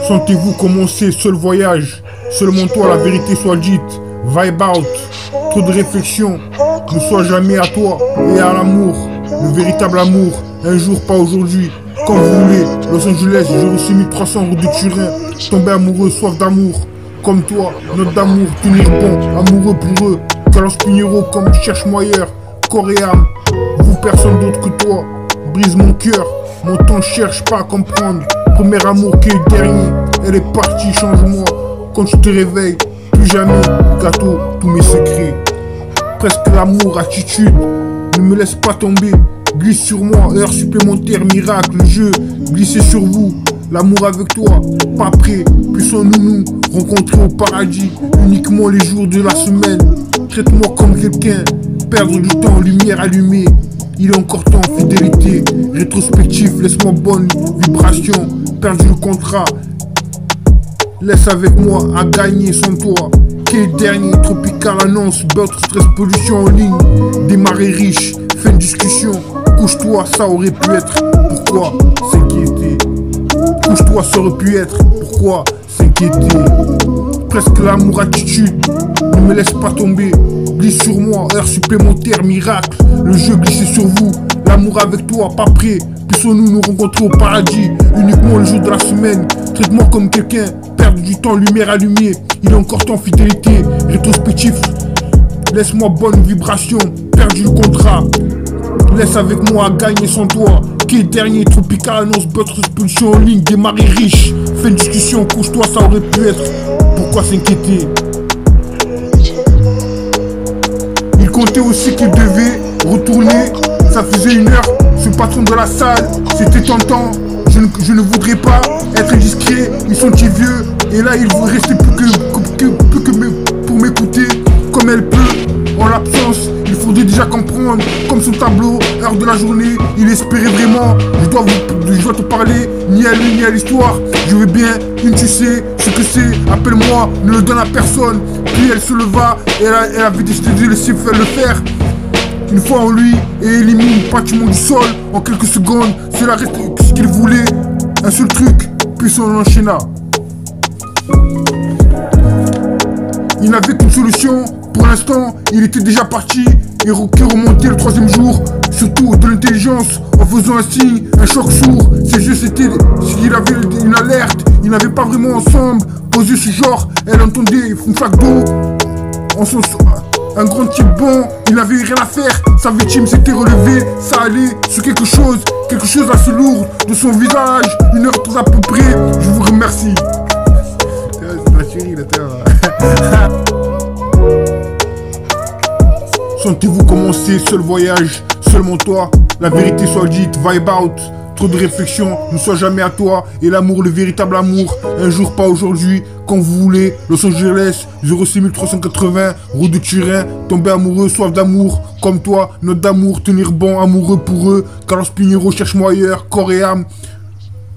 Sentez-vous commencer seul voyage, seulement toi la vérité soit dite. Vibe out, trop de réflexion, ne sois jamais à toi et à l'amour, le véritable amour, un jour pas aujourd'hui. Quand vous voulez, Los Angeles, 06300 route de Turin, tomber amoureux, soif d'amour, comme toi, note d'amour, tenir bon, amoureux pour eux, Carlos Pinheiro comme cherche-moi ailleurs, corps et âme, vous personne d'autre que toi, brise mon cœur, mon temps cherche pas à comprendre, premier amour qui est dernier, elle est partie, change-moi, quand tu te réveilles, plus jamais, gâteau, tous mes secrets, presque l'amour, attitude, ne me laisse pas tomber. Glisse sur moi, heure supplémentaire, miracle, jeu, glisser sur vous, l'amour avec toi, pas prêt, puissons-nous rencontrer au paradis, uniquement les jours de la semaine, traite-moi comme quelqu'un, perdre du temps, lumière allumée, il est encore temps, fidélité, rétrospectif, laisse-moi bonne vibration, perdu le contrat, laisse avec moi à gagner sans toi, quel dernier, tropical annonce, beurre, stress, pollution en ligne, démarrer riche, fais une discussion, couche-toi, ça aurait pu être, pourquoi s'inquiéter? Couche-toi, ça aurait pu être, pourquoi s'inquiéter? Presque l'amour, attitude, ne me laisse pas tomber, glisse sur moi, heure supplémentaire, miracle, le jeu glisser sur vous, l'amour avec toi, pas prêt, puissons-nous nous rencontrer au paradis, uniquement le jour de la semaine, traite-moi comme quelqu'un, perdre du temps, lumière allumée, il est encore temps, fidélité, rétrospectif, laisse-moi bonne vibration, perdu le contrat, laisse avec moi à gagner sans toi, qui est dernier, tropical annonce, votre expulsion en ligne, démarrer riche, fais une discussion, couche-toi, ça aurait pu être, pourquoi s'inquiéter? Il comptait aussi qu'il devait retourner, ça faisait 1 heure, ce patron de la salle, c'était tentant, je ne voudrais pas être indiscret, ils sont petits vieux, et là il ne restait plus que pour m'écouter, comme elle peut, en l'absence, il faudrait déjà comprendre, comme son tableau, heure de la journée, il espérait vraiment, je dois te parler, ni à lui ni à l'histoire, je veux bien, tu sais ce que c'est, appelle-moi, ne le donne à personne, puis elle se leva, et elle avait décidé de laisser le faire, une fois en lui, et élimine le bâtiment du sol, en quelques secondes, cela reste ce qu'il voulait, un seul truc, puis on enchaîna. Il n'avait qu'une solution, pour l'instant, il était déjà parti, et remontait le 3e jour, surtout de l'intelligence, en faisant un signe, un choc sourd, ses yeux c'était, s'il avait une alerte, ils n'avaient pas vraiment ensemble, posé ce genre, elle entendait une flaque d'eau, un grand type bon, il n'avait rien à faire, sa victime s'était relevée, ça allait sur quelque chose assez lourd de son visage, 1h30 à peu près, je vous remercie. Sentez-vous commencer seul voyage, seulement toi, la vérité soit dite, vibe out, trop de réflexion, ne sois jamais à toi, et l'amour, le véritable amour, un jour pas aujourd'hui, quand vous voulez, Los Angeles, 06380, route de Turin, tomber amoureux, soif d'amour, comme toi, note d'amour, tenir bon, amoureux pour eux, Carlos Pinheiro, cherche-moi ailleurs, corps et âme,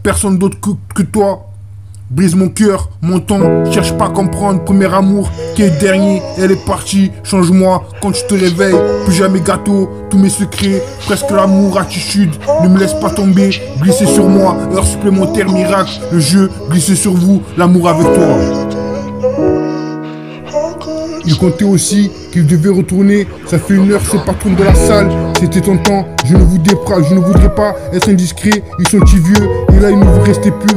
personne d'autre que toi. Brise mon cœur, mon temps, cherche pas à comprendre, premier amour, qui est dernier, elle est partie, change-moi, quand tu te réveilles, plus jamais gâteau, tous mes secrets, presque l'amour, attitude, ne me laisse pas tomber, glissez sur moi, heure supplémentaire, miracle, le jeu, glissez sur vous, l'amour avec toi. Il comptait aussi qu'il devait retourner, ça fait 1 heure, ce patron de la salle, c'était tentant, je ne voudrais pas être indiscret, ils sont petits vieux, et là il ne vous restait plus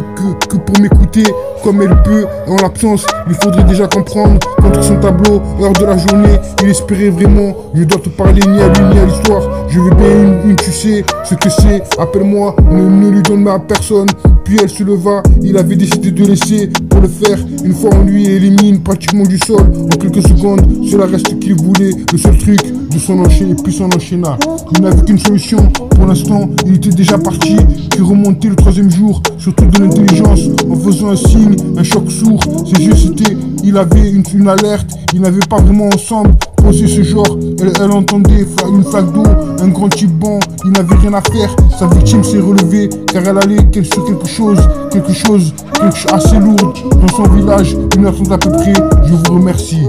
que pour m'écouter, comme elle peut, et en l'absence, il faudrait déjà comprendre, contre son tableau, heure de la journée, il espérait vraiment, je dois te parler ni à lui ni à l'histoire, je veux bien tu sais ce que c'est, appelle-moi, ne lui donne à personne, puis elle se leva, il avait décidé de laisser pour le faire, une fois en lui élimine pratiquement du sol, en quelques secondes, cela reste ce qu'il voulait, le seul truc de son enchaîner, puis son enchaîna. Il n'avait qu'une solution, pour l'instant, il était déjà parti, puis remontait le 3e jour, surtout de l'intelligence, en faisant un signe, un choc sourd, ses yeux c'était, il avait une alerte, ils n'avaient pas vraiment ensemble, posé ce genre, elle entendait une flaque d'eau, un grand type bon, il n'avait rien à faire, sa victime s'est relevée, car elle allait sur quelque chose assez lourd, dans son village, 1h30 à peu près, je vous remercie.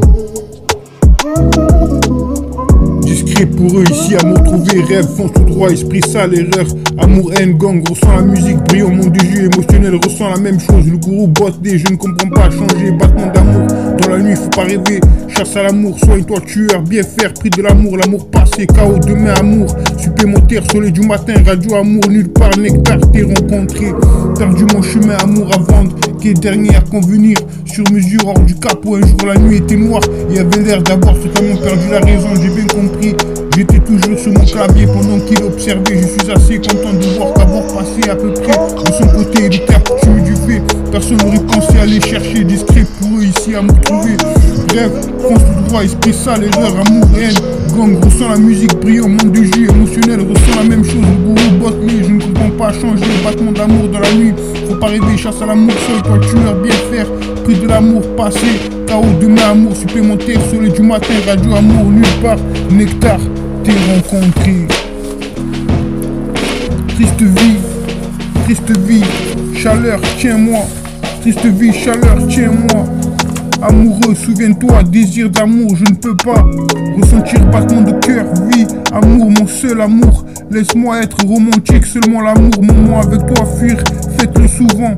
Discret, discret pour eux ici à me retrouver. Rêve, fonce tout droit, esprit sale, erreur. Amour, haine, gang, ressent la musique, brillant, monde de jeu émotionnel, ressent la même chose. Le gourou botte des, je ne comprends pas, changer, battement d'amour. Dans la nuit, faut pas rêver, chasse à l'amour, soigne-toi tueur, bien faire, prix de l'amour passé, chaos, demain, amour. Supplémentaire, soleil du matin, radio, amour, nulle part, nectar, t'es rencontré. Perdu mon chemin, amour à vendre, qui est dernier à convenir. Sur mesure, hors du capot, un jour la nuit était noire. Il avait l'air d'avoir totalement perdu la raison, j'ai bien compris. J'étais toujours sur mon clavier pendant qu'il observait. Je suis assez content de voir qu'avoir passé à peu près de son côté du terre coutume du fait. Personne n'aurait pensé aller chercher discret pour eux ici à me trouver. Bref, fonce tout droit, esprit sale, erreur, amour, haine. Gang, ressent la musique brillant, monde de jus émotionnel, ressent la même chose. Le gourou botte mais je ne comprends pas changer. Battement d'amour dans la nuit, faut pas rêver, chasse à l'amour, seul toi tueur, bien faire. Prix de l'amour passé, chaos, demain, amour supplémentaire, soleil du matin, radio, amour, nulle part, nectar. Rencontré. Triste vie, chaleur, tiens-moi. Triste vie, chaleur, tiens-moi. Amoureux, souviens-toi, désir d'amour, je ne peux pas ressentir battement de cœur, vie, amour, mon seul amour. Laisse-moi être romantique, seulement l'amour, moment avec toi fuir, faites-le souvent.